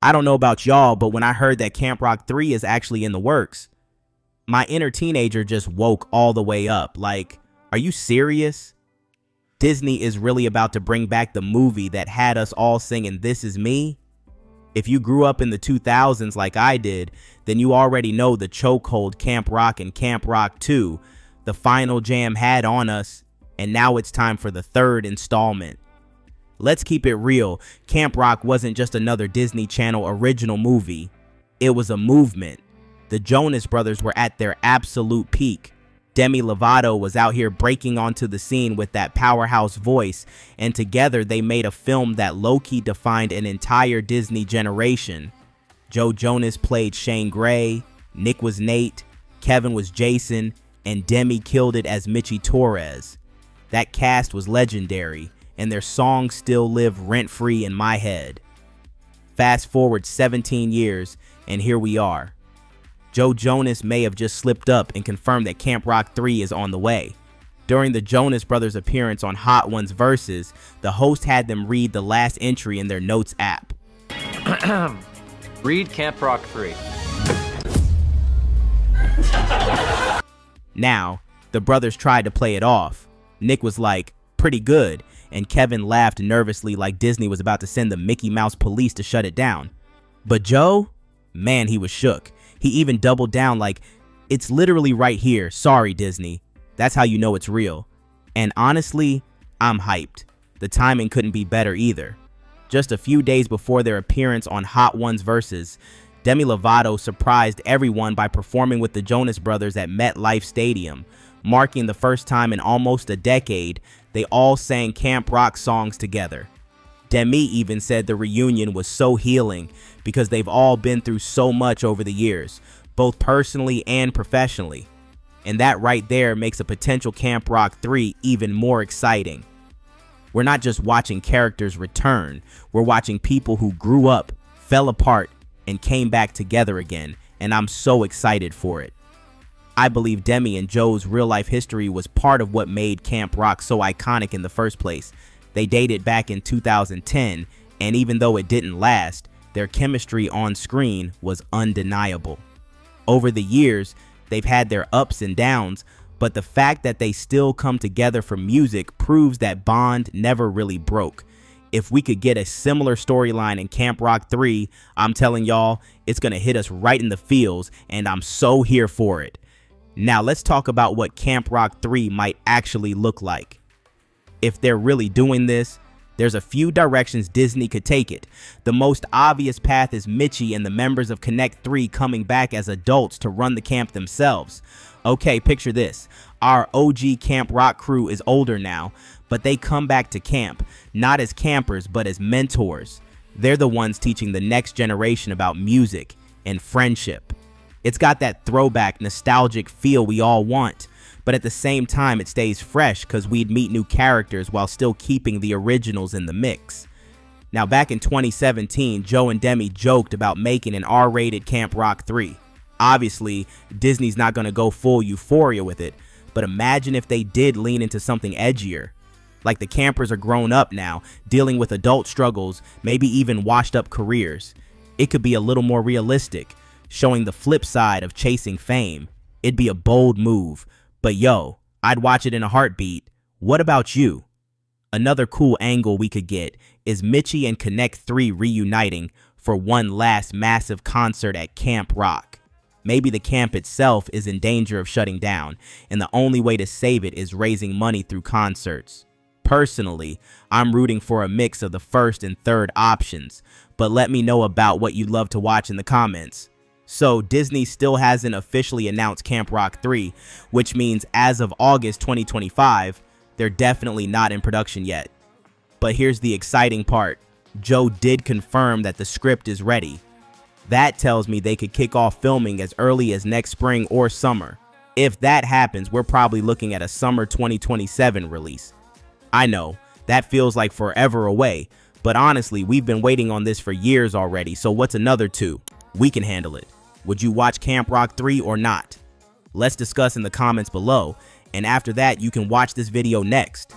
I don't know about y'all, but when I heard that Camp Rock 3 is actually in the works, my inner teenager just woke all the way up. Like, are you serious? Disney is really about to bring back the movie that had us all singing "This Is Me"? If you grew up in the 2000s like I did, then you already know the chokehold Camp Rock and Camp Rock 2, the final jam had on us, and now it's time for the third installment. Let's keep it real, Camp Rock wasn't just another Disney Channel original movie. It was a movement. The Jonas Brothers were at their absolute peak. Demi Lovato was out here breaking onto the scene with that powerhouse voice, and together they made a film that low-key defined an entire Disney generation. Joe Jonas played Shane Gray, Nick was Nate, Kevin was Jason, and Demi killed it as Mitchie Torres. That cast was legendary, and their songs still live rent-free in my head. Fast forward 17 years, and here we are. Joe Jonas may have just slipped up and confirmed that Camp Rock 3 is on the way. During the Jonas Brothers' appearance on Hot Ones Versus, the host had them read the last entry in their notes app. Read Camp Rock 3. Now, the brothers tried to play it off. Nick was like, "Pretty good," and Kevin laughed nervously like Disney was about to send the Mickey Mouse police to shut it down. But Joe, man, he was shook. He even doubled down like, "It's literally right here. Sorry, Disney." That's how you know it's real. And honestly, I'm hyped. The timing couldn't be better either. Just a few days before their appearance on Hot Ones Versus, Demi Lovato surprised everyone by performing with the Jonas Brothers at MetLife Stadium, marking the first time in almost a decade they all sang Camp Rock songs together. Demi even said the reunion was so healing because they've all been through so much over the years, both personally and professionally. And that right there makes a potential Camp Rock 3 even more exciting. We're not just watching characters return, we're watching people who grew up, fell apart, and came back together again, and I'm so excited for it. I believe Demi and Joe's real-life history was part of what made Camp Rock so iconic in the first place. They dated back in 2010, and even though it didn't last, their chemistry on screen was undeniable. Over the years, they've had their ups and downs, but the fact that they still come together for music proves that bond never really broke. If we could get a similar storyline in Camp Rock 3, I'm telling y'all, it's gonna hit us right in the feels, and I'm so here for it. Now let's talk about what Camp Rock 3 might actually look like. If they're really doing this, there's a few directions Disney could take it. The most obvious path is Mitchie and the members of Connect 3 coming back as adults to run the camp themselves. Okay, picture this. Our OG Camp Rock crew is older now, but they come back to camp, not as campers, but as mentors. They're the ones teaching the next generation about music and friendship. It's got that throwback, nostalgic feel we all want, but at the same time it stays fresh because we'd meet new characters while still keeping the originals in the mix. Now back in 2017, Joe and Demi joked about making an R-rated Camp Rock 3. Obviously, Disney's not going to go full Euphoria with it, but imagine if they did lean into something edgier. Like the campers are grown up now, dealing with adult struggles, maybe even washed up careers. It could be a little more realistic, showing the flip side of chasing fame. It'd be a bold move, but yo, I'd watch it in a heartbeat. What about you? Another cool angle we could get is Mitchie and Connect 3 reuniting for one last massive concert at Camp Rock. Maybe the camp itself is in danger of shutting down, and the only way to save it is raising money through concerts. Personally, I'm rooting for a mix of the first and third options, but let me know about what you'd love to watch in the comments. So Disney still hasn't officially announced Camp Rock 3, which means as of August 2025, they're definitely not in production yet. But here's the exciting part. Joe did confirm that the script is ready. That tells me they could kick off filming as early as next spring or summer. If that happens, we're probably looking at a summer 2027 release. I know, that feels like forever away, but honestly, we've been waiting on this for years already, so what's another 2? We can handle it. Would you watch Camp Rock 3 or not? Let's discuss in the comments below, and after that, you can watch this video next.